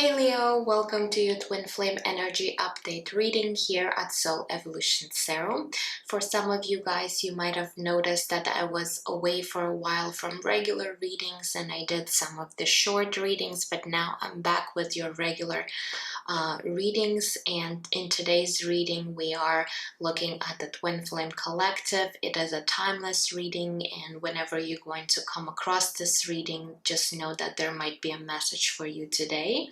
Hey Leo, welcome to your Twin Flame Energy Update reading here at Soul Evolution Serum. For some of you guys, you might have noticed that I was away for a while from regular readings and I did some of the short readings, but now I'm back with your regular readings, and in today's reading we are looking at the Twin Flame Collective. It is a timeless reading, and whenever you're going to come across this reading, just know that there might be a message for you today.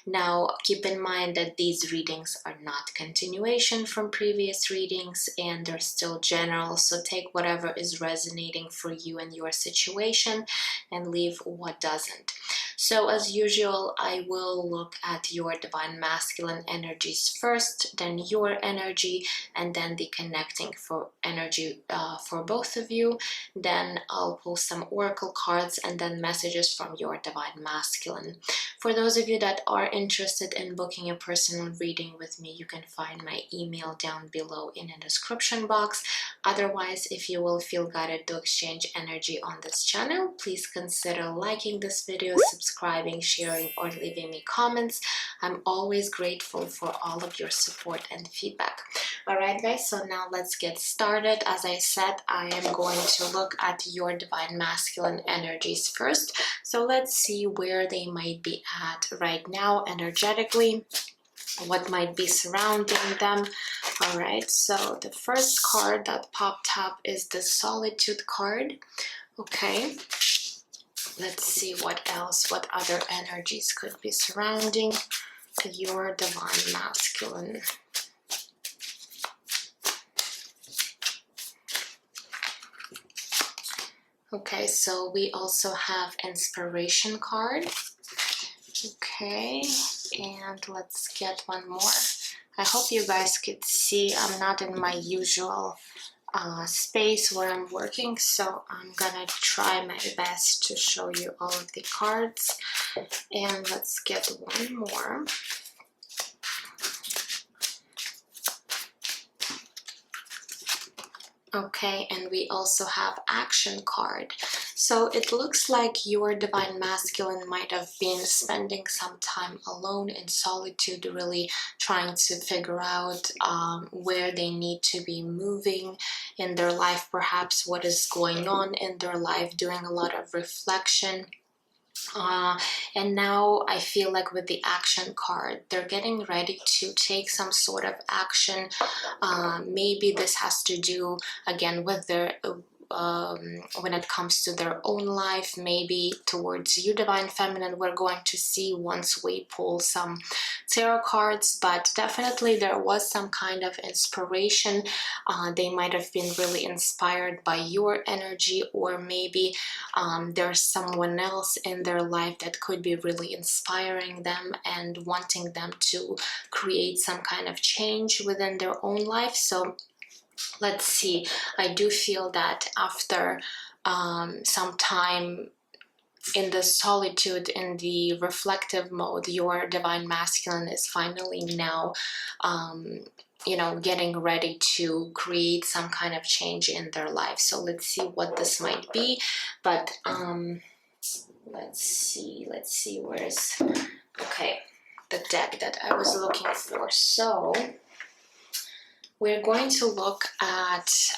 Now, keep in mind that these readings are not continuation from previous readings and they're still general, so take whatever is resonating for you and your situation and leave what doesn't. So as usual, I will look at your divine masculine energies first, then your energy, and then the connecting for energy for both of you. Then I'll pull some oracle cards and then messages from your divine masculine. For those of you that are interested in booking a personal reading with me, you can find my email down below in the description box. Otherwise, if you will feel guided to exchange energy on this channel, please consider liking this video, subscribing, sharing, or leaving me comments. I'm always grateful for all of your support and feedback. Alright guys, so now let's get started. As I said, I am going to look at your divine masculine energies first. So let's see where they might be at right now energetically, what might be surrounding them. All right, so the first card that popped up is the Solitude card. Okay, let's see what else, what other energies could be surrounding your divine masculine. Okay, so we also have Inspiration card. Okay, and let's get one more. I hope you guys could see I'm not in my usual space where I'm working, so I'm gonna try my best to show you all of the cards. And let's get one more. Okay, and we also have Action card. So it looks like your divine masculine might have been spending some time alone in solitude, really trying to figure out where they need to be moving in their life, perhaps what is going on in their life, doing a lot of reflection. And now I feel like with the Action card, they're getting ready to take some sort of action. Maybe this has to do again with their when it comes to their own life, maybe towards you, divine feminine, we're going to see once we pull some tarot cards. But definitely there was some kind of inspiration. They might have been really inspired by your energy, or maybe there's someone else in their life that could be really inspiring them and wanting them to create some kind of change within their own life. So let's see, I do feel that after some time in the solitude, in the reflective mode, your divine masculine is finally now you know, getting ready to create some kind of change in their life. So let's see what this might be. But let's see where's, okay, the deck that I was looking for. So we're going to look at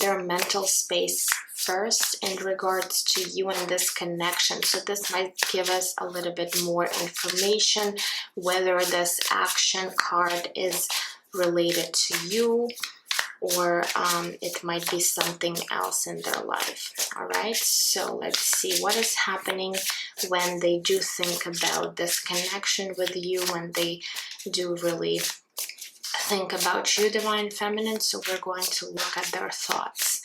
their mental space first in regards to you and this connection. So this might give us a little bit more information whether this Action card is related to you, or it might be something else in their life. All right, so let's see what is happening when they do think about this connection with you, when they do really think about you, divine feminine. So we're going to look at their thoughts.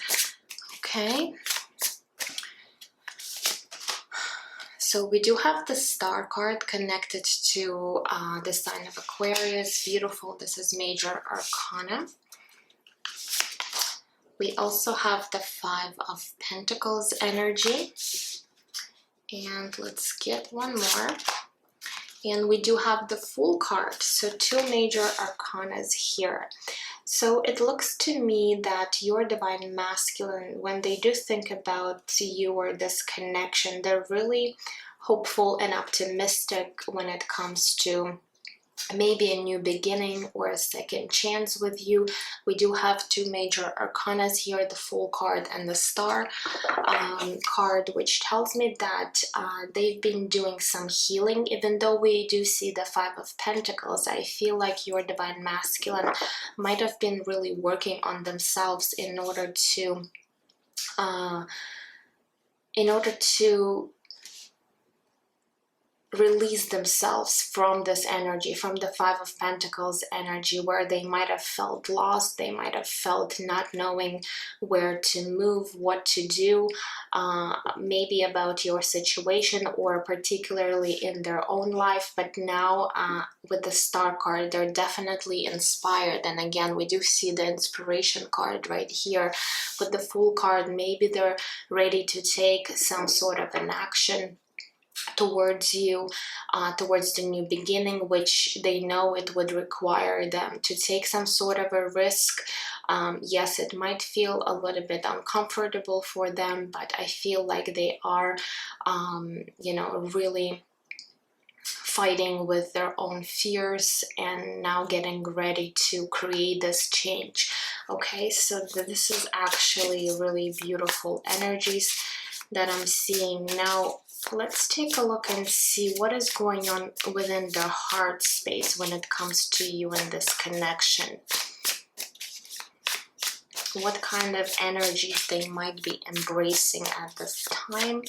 Okay, so we do have the Star card connected to the sign of Aquarius. Beautiful. This is Major Arcana. We also have the Five of Pentacles energy, and let's get one more. And we do have the Fool card, so two major arcanas here. So it looks to me that your divine masculine, when they do think about you or this connection, they're really hopeful and optimistic when it comes to maybe a new beginning or a second chance with you. We do have two major arcanas here, the Fool card and the Star card, which tells me that they've been doing some healing. Even though we do see the Five of Pentacles, I feel like your Divine Masculine might have been really working on themselves in order to release themselves from this energy, from the Five of Pentacles energy, where they might have felt lost, they might have felt not knowing where to move, what to do, maybe about your situation or particularly in their own life. But now with the Star card, they're definitely inspired. And again, we do see the inspiration card right here. With the Fool card, maybe they're ready to take some sort of an action towards you, towards the new beginning, which they know it would require them to take some sort of a risk. Yes, it might feel a little bit uncomfortable for them, but I feel like they are, really fighting with their own fears and now getting ready to create this change. Okay, so this is actually really beautiful energies that I'm seeing now. Let's take a look and see what is going on within their heart space when it comes to you and this connection. What kind of energies they might be embracing at this time.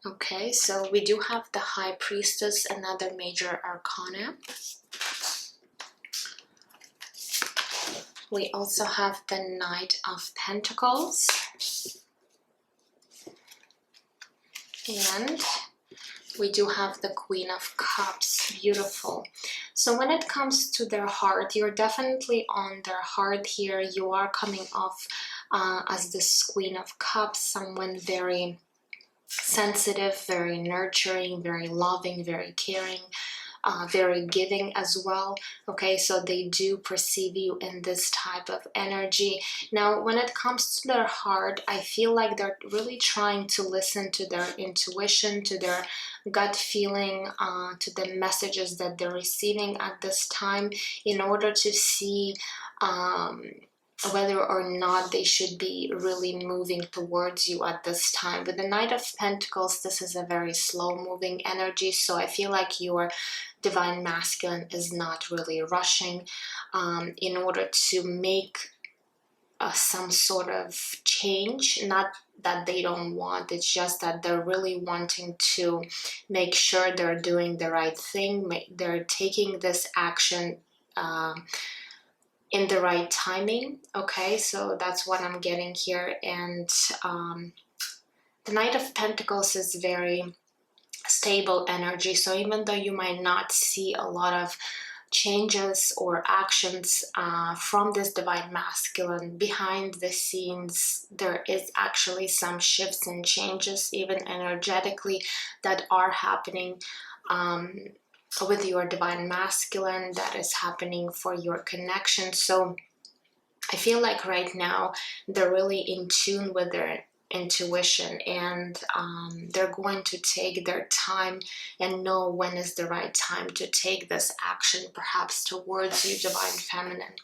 Okay, so we do have the High Priestess, another major arcana. We also have the Knight of Pentacles. And we do have the Queen of Cups. Beautiful. So when it comes to their heart, you're definitely on their heart here. You are coming off as this Queen of Cups, someone very sensitive, very nurturing, very loving, very caring, very giving as well. Okay, so they do perceive you in this type of energy. Now, when it comes to their heart, I feel like they're really trying to listen to their intuition, to their gut feeling, to the messages that they're receiving at this time in order to see whether or not they should be really moving towards you at this time. With the Knight of Pentacles, this is a very slow moving energy, so I feel like your Divine Masculine is not really rushing in order to make some sort of change. Not that they don't want, it's just that they're really wanting to make sure they're doing the right thing, they're taking this action in the right timing. Okay, so that's what I'm getting here. And the Knight of Pentacles is very stable energy, so even though you might not see a lot of changes or actions from this Divine Masculine, behind the scenes there is actually some shifts and changes, even energetically, that are happening with your Divine Masculine, that is happening for your connection. So I feel like right now they're really in tune with their intuition, and they're going to take their time and know when is the right time to take this action, perhaps towards you, Divine Feminine.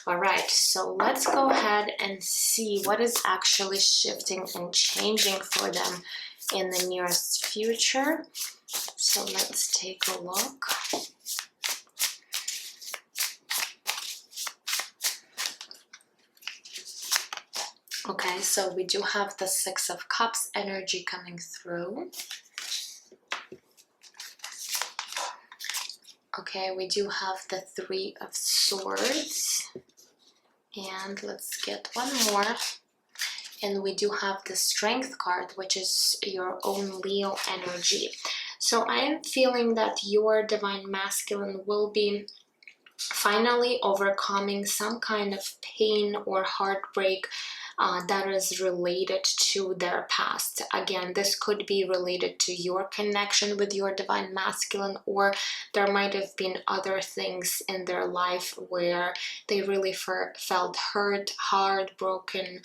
All right, so let's go ahead and see what is actually shifting and changing for them in the nearest future. So let's take a look. Okay, so we do have the Six of Cups energy coming through. Okay, we do have the Three of Swords. And let's get one more. And we do have the Strength card, which is your own Leo energy. So I am feeling that your Divine Masculine will be finally overcoming some kind of pain or heartbreak that is related to their past. Again, this could be related to your connection with your divine masculine, or there might have been other things in their life where they really felt hurt, heartbroken,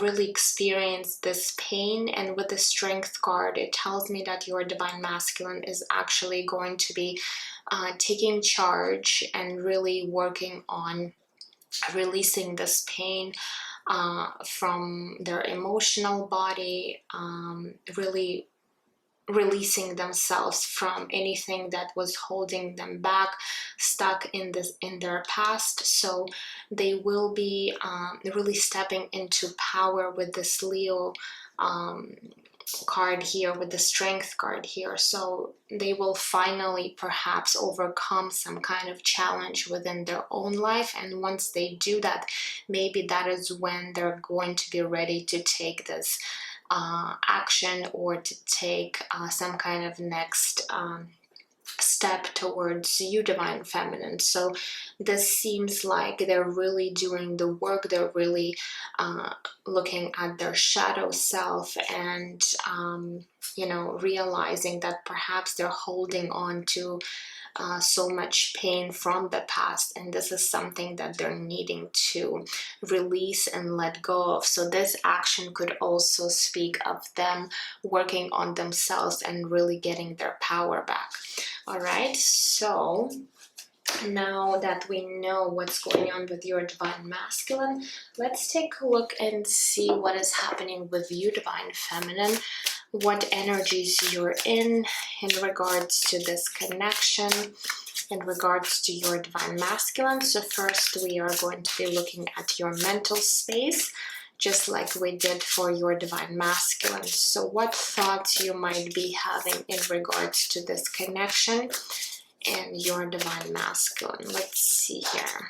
really experienced this pain. And with the Strength card, it tells me that your divine masculine is actually going to be taking charge and really working on releasing this pain from their emotional body, really releasing themselves from anything that was holding them back, stuck in their past. So they will be really stepping into power with this Leo card here, with the Strength card here. So they will finally perhaps overcome some kind of challenge within their own life, and once they do that, maybe that is when they're going to be ready to take this action, or to take some kind of next step towards you, divine feminine. So this seems like they're really doing the work. They're really looking at their shadow self, and you know, realizing that perhaps they're holding on to so much pain from the past, and this is something that they're needing to release and let go of. So this action could also speak of them working on themselves and really getting their power back. All right, so now that we know what's going on with your divine masculine, let's take a look and see what is happening with you, divine feminine, what energies you're in regards to this connection, in regards to your divine masculine. So first we are going to be looking at your mental space, just like we did for your divine masculine. So what thoughts you might be having in regards to this connection and your divine masculine. Let's see here.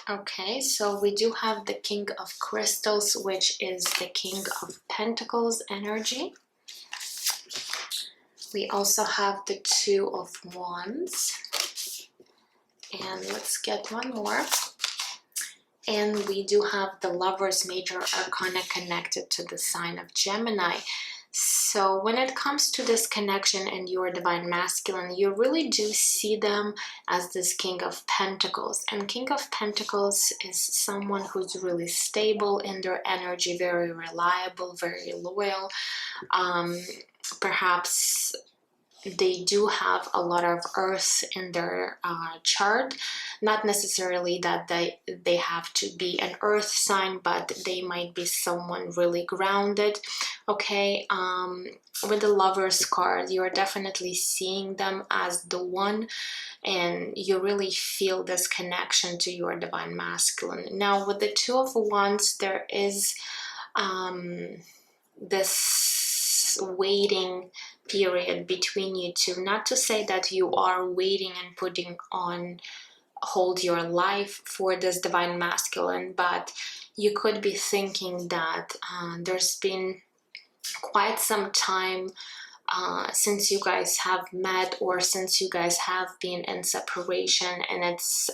Okay, so we do have the King of Crystals, which is the King of Pentacles energy. We also have the Two of Wands. And let's get one more. And we do have the Lover's Major Arcana connected to the sign of Gemini. So when it comes to this connection and your divine masculine, you really do see them as this King of Pentacles. And King of Pentacles is someone who's really stable in their energy, very reliable, very loyal. Perhaps they do have a lot of earth in their chart. Not necessarily that they have to be an earth sign, but they might be someone really grounded. Okay, with the Lover's card, you're definitely seeing them as the one, and you really feel this connection to your divine masculine. Now with the Two of Wands, there is this waiting period between you two. Not to say that you are waiting and putting on hold your life for this divine masculine, but you could be thinking that there's been quite some time since you guys have met, or since you guys have been in separation, and it's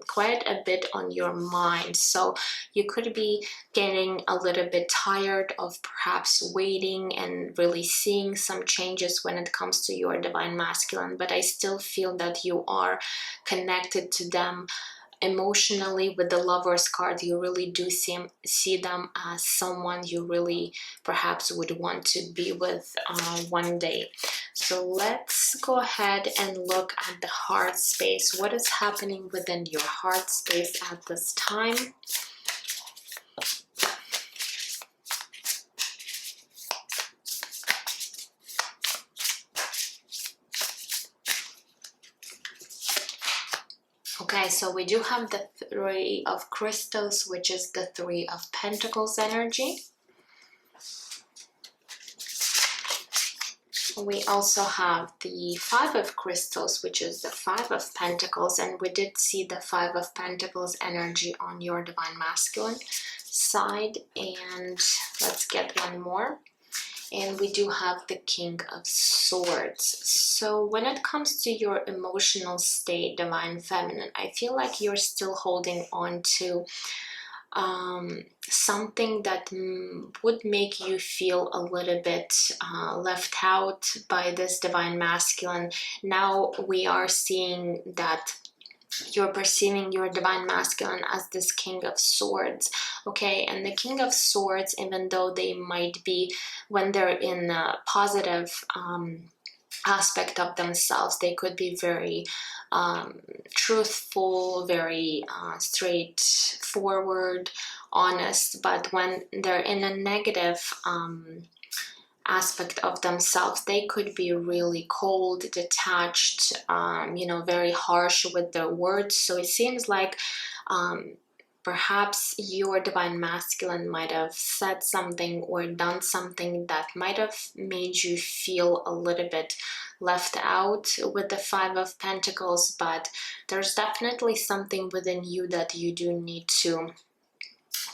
quite a bit on your mind. So you could be getting a little bit tired of perhaps waiting and really seeing some changes when it comes to your divine masculine, but I still feel that you are connected to them emotionally. With the Lover's card, you really do see them as someone you really perhaps would want to be with one day. So let's go ahead and look at the heart space. What is happening within your heart space at this time? Okay, so we do have the Three of Crystals, which is the Three of Pentacles energy. We also have the Five of Crystals, which is the Five of Pentacles, and we did see the Five of Pentacles energy on your divine masculine side. And let's get one more. and we do have the King of Swords. So when it comes to your emotional state, Divine Feminine, I feel like you're still holding on to something that would make you feel a little bit left out by this Divine Masculine. Now we are seeing that you're perceiving your Divine Masculine as this King of Swords, okay? And the King of Swords, even though they might be, when they're in a positive aspect of themselves, they could be very truthful, very straightforward, honest, but when they're in a negative aspect of themselves, they could be really cold, detached, you know, very harsh with their words. So it seems like perhaps your Divine Masculine might have said something or done something that might have made you feel a little bit left out with the Five of Pentacles, but there's definitely something within you that you do need to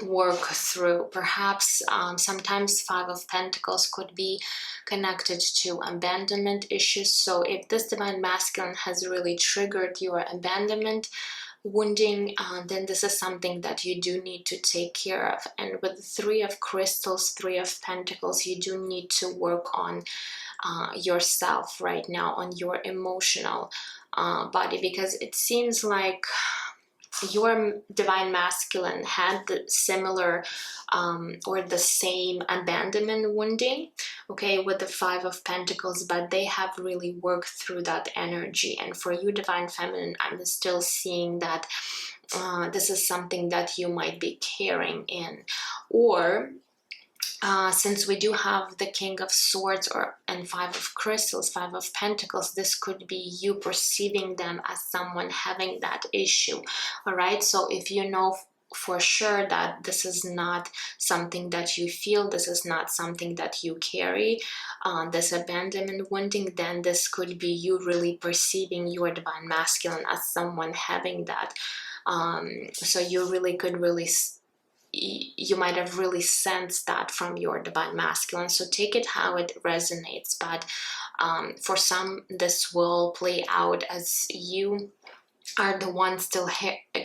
work through. Perhaps sometimes Five of Pentacles could be connected to abandonment issues. So if this Divine Masculine has really triggered your abandonment wounding, then this is something that you do need to take care of. And with the Three of Crystals, Three of Pentacles, you do need to work on yourself right now, on your emotional body, because it seems like your Divine Masculine had the similar or the same abandonment wounding, okay, with the Five of Pentacles, but they have really worked through that energy. And for you, Divine Feminine, I'm still seeing that this is something that you might be carrying in. Or since we do have the King of Swords and Five of Crystals, Five of Pentacles, this could be you perceiving them as someone having that issue. All right, so if you know for sure that this is not something that you feel, this is not something that you carry, this abandonment wounding, then this could be you really perceiving your Divine Masculine as someone having that. So you really could really, you might have really sensed that from your Divine Masculine. So take it how it resonates, but for some this will play out as you are the one still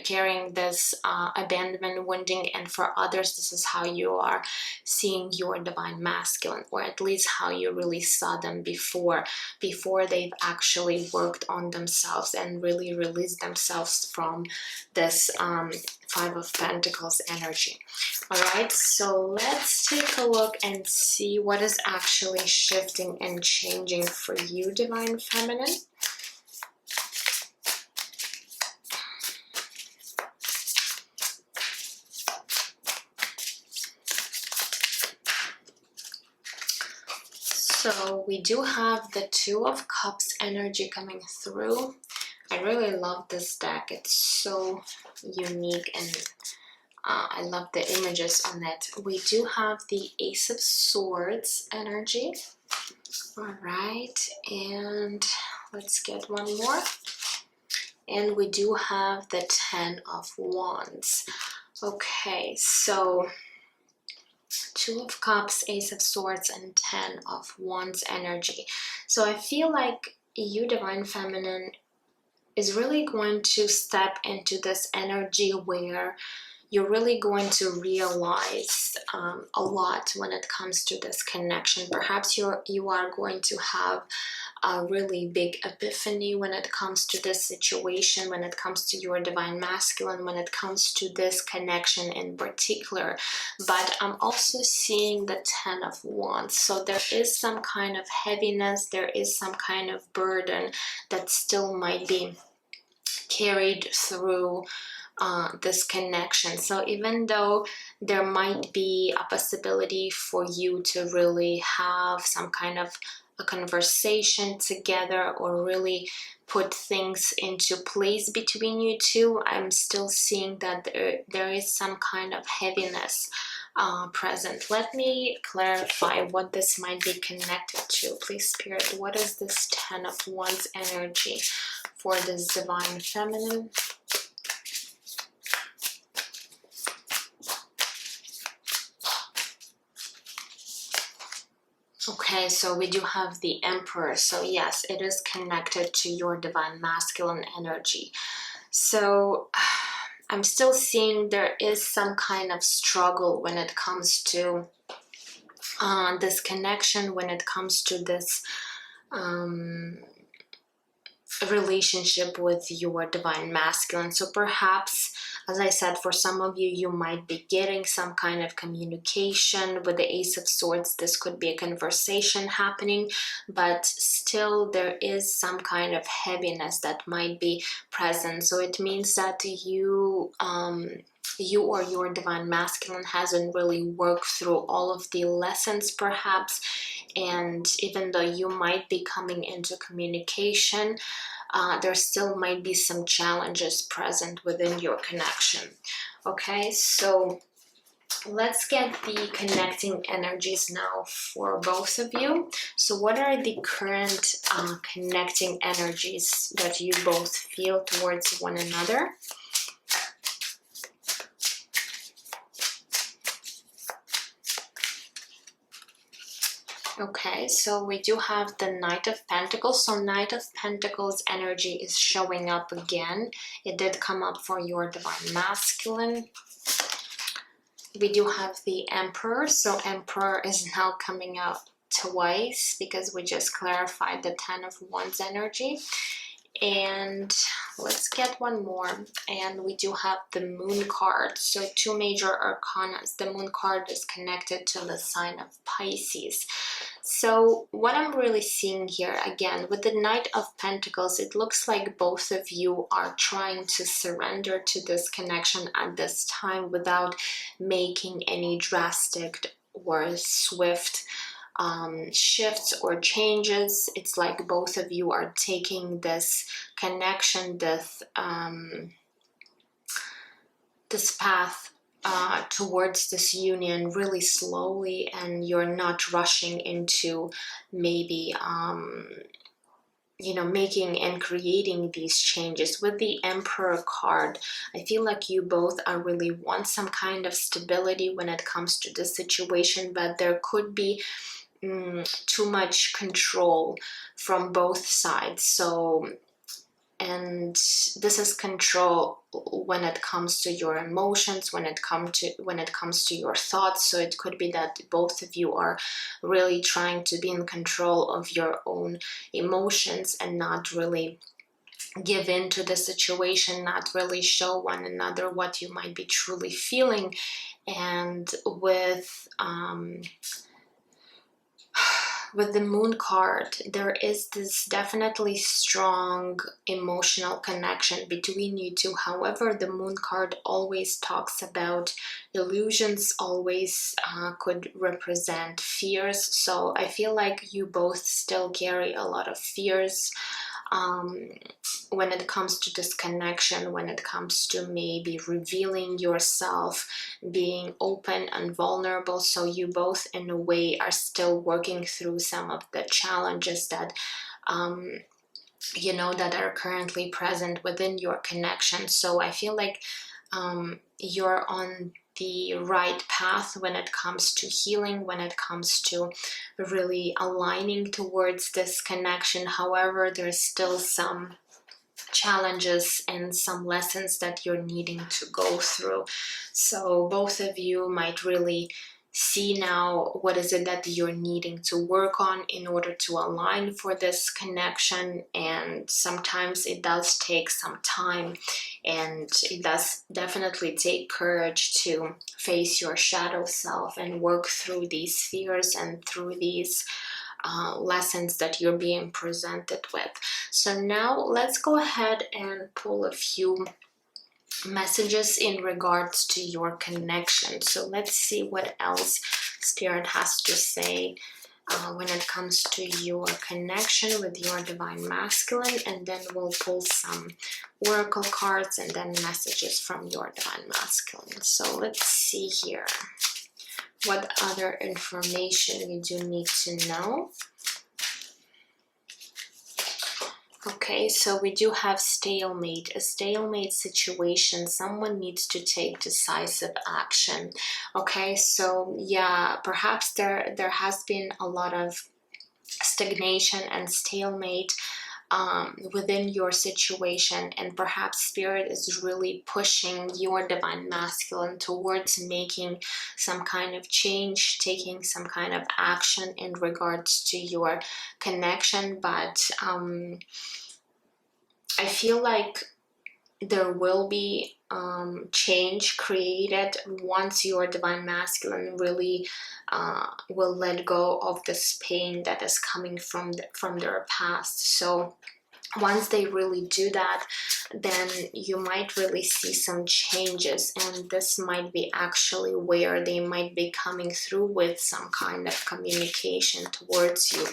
carrying this abandonment wounding, and for others this is how you are seeing your Divine Masculine, or at least how you really saw them before they've actually worked on themselves and really released themselves from this Five of Pentacles energy. All right, so let's take a look and see what is actually shifting and changing for you, Divine Feminine. So we do have the Two of Cups energy coming through. I really love this deck. It's so unique, and I love the images on it. We do have the Ace of Swords energy. All right, and let's get one more. And we do have the Ten of Wands. Okay, so Two of Cups, Ace of Swords, and Ten of Wands energy. So I feel like you, Divine Feminine, is really going to step into this energy where you're really going to realize a lot when it comes to this connection. Perhaps you are going to have a really big epiphany when it comes to this situation, when it comes to your Divine Masculine, when it comes to this connection in particular. But I'm also seeing the Ten of Wands. So there is some kind of heaviness, there is some kind of burden that still might be carried through this connection. So even though there might be a possibility for you to really have some kind of a conversation together or really put things into place between you two, I'm still seeing that there is some kind of heaviness present. Let me clarify what this might be connected to. Please, Spirit, what is this Ten of Wands energy for this Divine Feminine? Okay, so we do have the Emperor. So yes, it is connected to your divine masculine energy. So I'm still seeing there is some kind of struggle when it comes to this connection, when it comes to this relationship with your divine masculine. So perhaps, as I said, for some of you, you might be getting some kind of communication with the Ace of Swords. This could be a conversation happening, but still there is some kind of heaviness that might be present. So it means that you or your divine masculine hasn't really worked through all of the lessons perhaps, and even though you might be coming into communication, there still might be some challenges present within your connection. Okay, so let's get the connecting energies now for both of you. So what are the current connecting energies that you both feel towards one another? Okay, so we do have the Knight of Pentacles. So Knight of Pentacles energy is showing up again. It did come up for your divine masculine. We do have the Emperor. So Emperor is now coming out twice because we just clarified the Ten of Wands energy. And let's get one more, and we do have the Moon card. So two major arcana. The Moon card is connected to the sign of Pisces. So what I'm really seeing here, again, with the Knight of Pentacles, it looks like both of you are trying to surrender to this connection at this time without making any drastic or swift shifts or changes. It's like both of you are taking this connection, this path towards this union really slowly, and you're not rushing into maybe making and creating these changes. With the Emperor card, I feel like you both are really want some kind of stability when it comes to this situation, but there could be too much control from both sides. So, and this is control when it comes to your emotions, when it comes to your thoughts. So it could be that both of you are really trying to be in control of your own emotions and not really give in to the situation, not really show one another what you might be truly feeling. And with the Moon card, there is this definitely strong emotional connection between you two. However, the Moon card always talks about illusions, always could represent fears. So I feel like you both still carry a lot of fears when it comes to this connection, when it comes to maybe revealing yourself, being open and vulnerable. So you both in a way are still working through some of the challenges that that are currently present within your connection. So I feel like you're on the right path when it comes to healing, when it comes to really aligning towards this connection. However, there's still some challenges and some lessons that you're needing to go through. So both of you might really see now what is it that you're needing to work on in order to align for this connection. And sometimes it does take some time, and it does definitely take courage to face your shadow self and work through these fears and through these lessons that you're being presented with. So now let's go ahead and pull a few messages in regards to your connection. So let's see what else Spirit has to say when it comes to your connection with your divine masculine, and then we'll pull some oracle cards and then messages from your divine masculine. So let's see here what other information we do need to know. Okay, so we do have stalemate, a stalemate situation. Someone needs to take decisive action. Okay, so yeah, perhaps there has been a lot of stagnation and stalemate within your situation, and perhaps spirit is really pushing your divine masculine towards making some kind of change, taking some kind of action in regards to your connection. But I feel like there will be change created once your divine masculine really will let go of this pain that is coming from their past. So once they really do that, then you might really see some changes, and this might be actually where they might be coming through with some kind of communication towards you.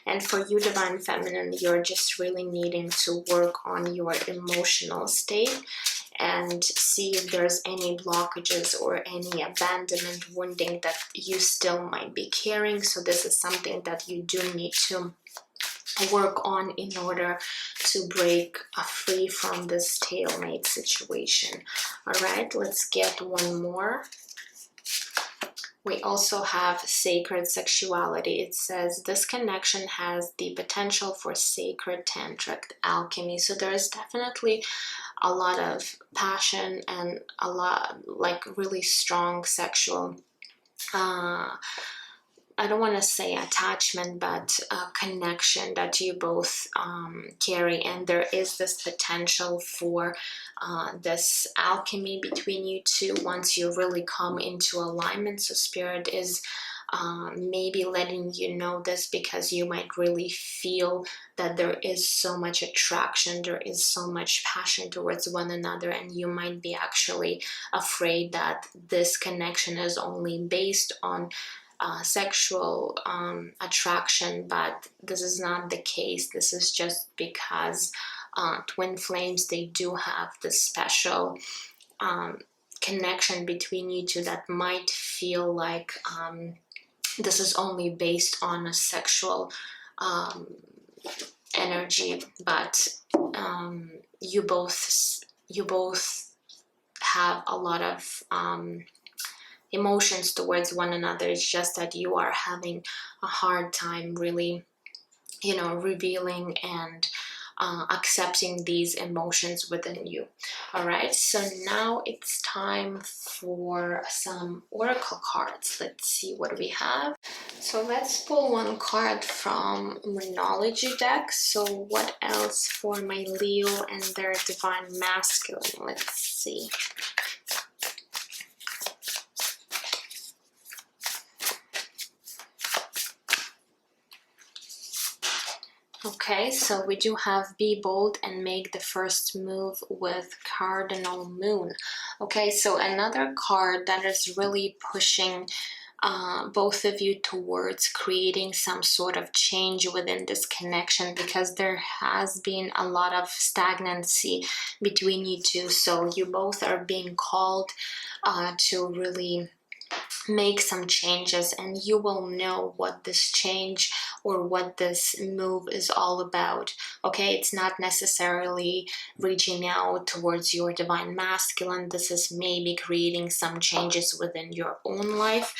And for you, divine feminine, you're just really needing to work on your emotional state and see if there's any blockages or any abandonment wounding that you still might be carrying. So this is something that you do need to work on in order to break free from this stalemate situation. All right, let's get one more. We also have sacred sexuality. It says this connection has the potential for sacred tantric alchemy. So there is definitely a lot of passion and a lot, like, really strong sexual I don't want to say attachment, but connection that you both carry. And there is this potential for this alchemy between you two once you really come into alignment. So spirit is maybe letting you know this because you might really feel that there is so much attraction, there is so much passion towards one another, and you might be actually afraid that this connection is only based on sexual attraction, but this is not the case. This is just because twin flames, they do have this special connection between you two that might feel like this is only based on a sexual energy, but you both have a lot of emotions towards one another. It's just that you are having a hard time really, revealing and accepting these emotions within you. All right, so now it's time for some oracle cards. Let's see what we have. So let's pull one card from Moonology deck. So what else for my Leo and their divine masculine? Let's see. Okay, so we do have be bold and make the first move with Cardinal Moon. Okay, so another card that is really pushing both of you towards creating some sort of change within this connection, because there has been a lot of stagnancy between you two. So you both are being called to really make some changes, and you will know what this change or what this move is all about. Okay, it's not necessarily reaching out towards your divine masculine. This is maybe creating some changes within your own life.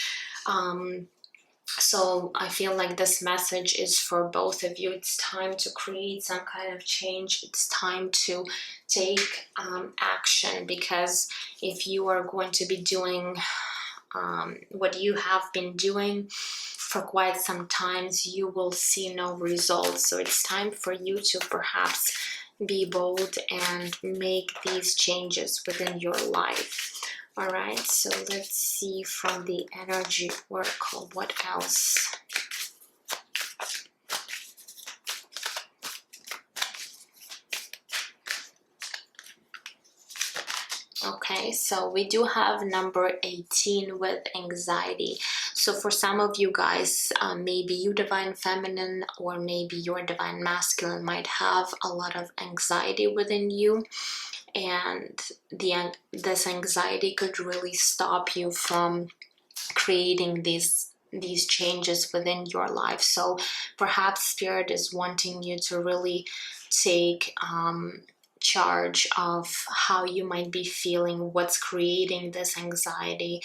So I feel like this message is for both of you. It's time to create some kind of change. It's time to take action, because if you are going to be doing what you have been doing for quite some time, you will see no results. So it's time for you to perhaps be bold and make these changes within your life. All right, so let's see from the energy oracle what else. Okay, so we do have number 18 with anxiety. So for some of you guys, maybe you divine feminine or maybe your divine masculine might have a lot of anxiety within you, and this anxiety could really stop you from creating these these changes within your life. So perhaps Spirit is wanting you to really take charge of how you might be feeling, what's creating this anxiety,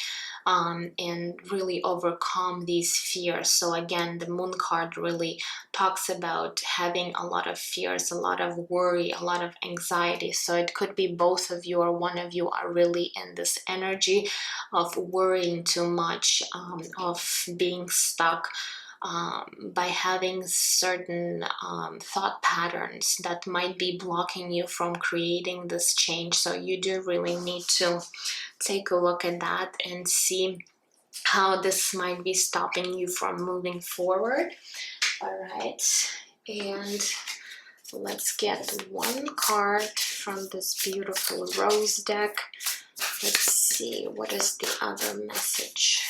and really overcome these fears. So again, the Moon card really talks about having a lot of fears, a lot of worry, a lot of anxiety. So it could be both of you or one of you are really in this energy of worrying too much, of being stuck, by having certain thought patterns that might be blocking you from creating this change. So you do really need to take a look at that and see how this might be stopping you from moving forward. All right, and let's get one card from this beautiful rose deck. Let's see, what is the other message?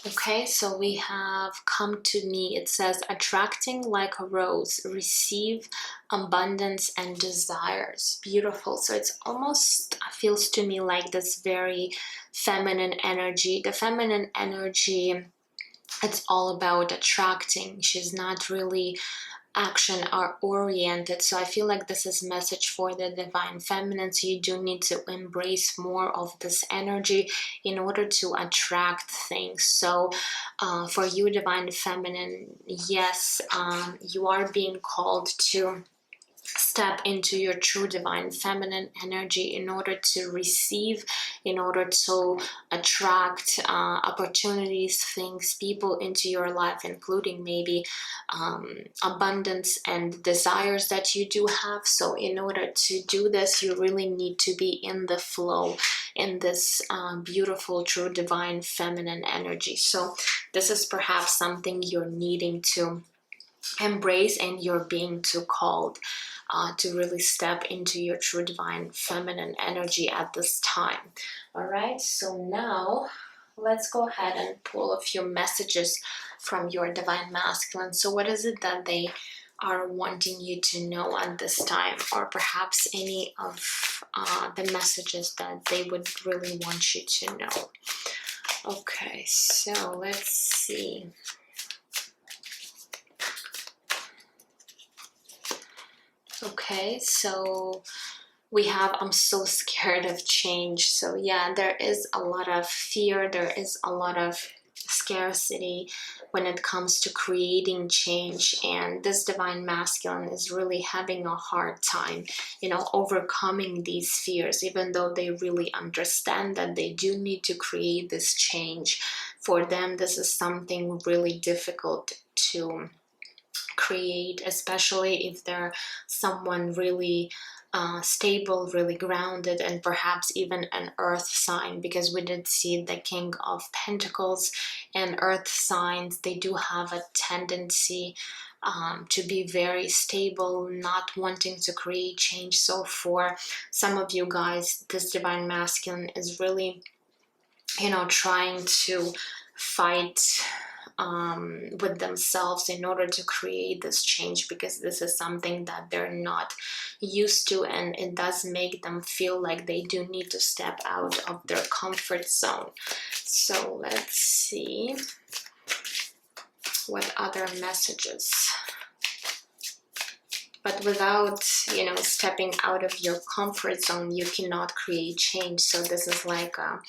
Okay, so we have come to me. It says, attracting like a rose, receive abundance and desires. Beautiful. So it's almost feels to me like this very feminine energy. The feminine energy, it's all about attracting. She's not really action are oriented. So I feel like this is a message for the divine feminine. So you do need to embrace more of this energy in order to attract things. So for you, divine feminine, yes, you are being called to step into your true divine feminine energy in order to receive, in order to attract opportunities, things, people into your life, including maybe abundance and desires that you do have. So in order to do this, you really need to be in the flow, in this beautiful true divine feminine energy. So this is perhaps something you're needing to embrace, and you're being too called to really step into your true divine feminine energy at this time. All right, so now let's go ahead and pull a few messages from your divine masculine. So what is it that they are wanting you to know at this time, or perhaps any of the messages that they would really want you to know? Okay, so let's see. Okay, so we have, I'm so scared of change. So yeah, there is a lot of fear, there is a lot of scarcity when it comes to creating change, and this divine masculine is really having a hard time, you know, overcoming these fears, even though they really understand that they do need to create this change. For them, this is something really difficult to create, especially if they're someone really stable, really grounded, and perhaps even an earth sign, because we did see the King of Pentacles, and earth signs, they do have a tendency to be very stable, not wanting to create change. So for some of you guys, this divine masculine is really, you know, trying to fight with themselves in order to create this change, because this is something that they're not used to, and it does make them feel like they do need to step out of their comfort zone. So let's see what other messages. But without, you know, stepping out of your comfort zone, you cannot create change. So this is like a,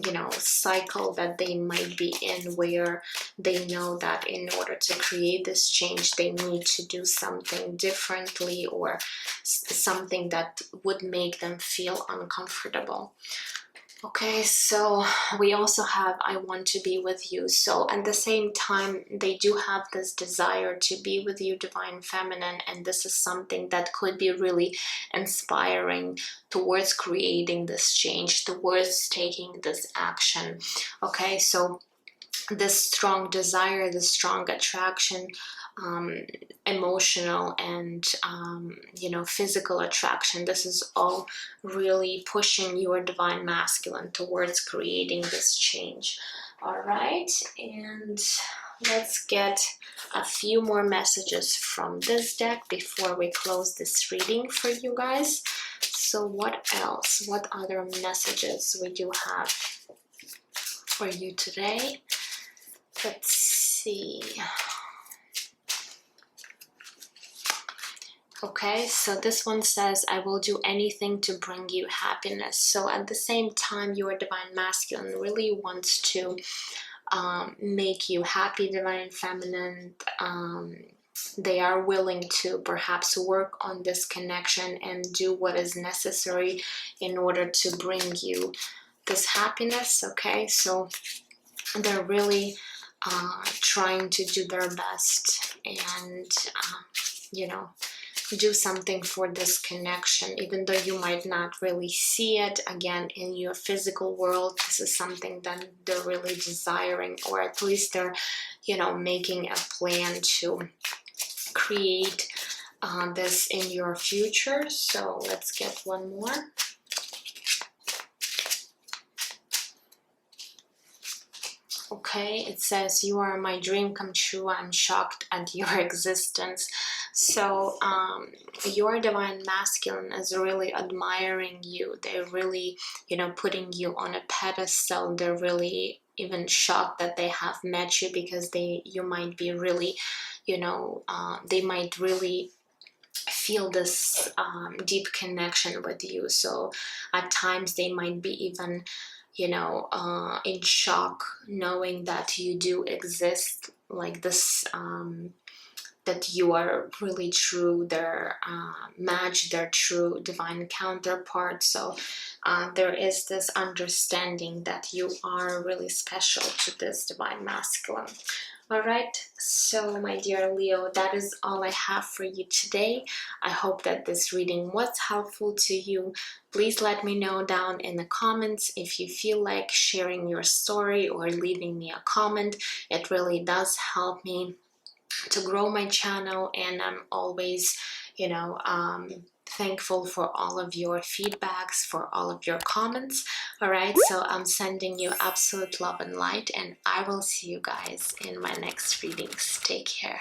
you know, cycle that they might be in, where they know that in order to create this change, they need to do something differently, or something that would make them feel uncomfortable. Okay, so we also have, I want to be with you. So at the same time, they do have this desire to be with you, divine feminine, and this is something that could be really inspiring towards creating this change, towards taking this action. Okay, so this strong desire, this strong attraction, emotional and you know, physical attraction, this is all really pushing your divine masculine towards creating this change. All right, and let's get a few more messages from this deck before we close this reading for you guys. So what else? What other messages we do have for you today? Let's see. Okay, so this one says, I will do anything to bring you happiness. So at the same time, your divine masculine really wants to make you happy, divine feminine. They are willing to perhaps work on this connection and do what is necessary in order to bring you this happiness. Okay, so they're really trying to do their best and you know, do something for this connection, even though you might not really see it again in your physical world. This is something that they're really desiring, or at least they're, you know, making a plan to create this in your future. So let's get one more. Okay, it says, you are my dream come true. I'm shocked at your existence. So your divine masculine is really admiring you. They're really, you know, putting you on a pedestal. They're really even shocked that they have met you, because you might be really, you know, they might really feel this deep connection with you. So at times they might be even, you know, in shock knowing that you do exist, like this, that you are really true, their match, their true divine counterpart. So there is this understanding that you are really special to this divine masculine. All right, so my dear Leo, that is all I have for you today. I hope that this reading was helpful to you. Please let me know down in the comments if you feel like sharing your story or leaving me a comment. It really does help me to grow my channel, and I'm always, you know, thankful for all of your feedbacks, for all of your comments. All right, so I'm sending you absolute love and light, and I will see you guys in my next readings. Take care.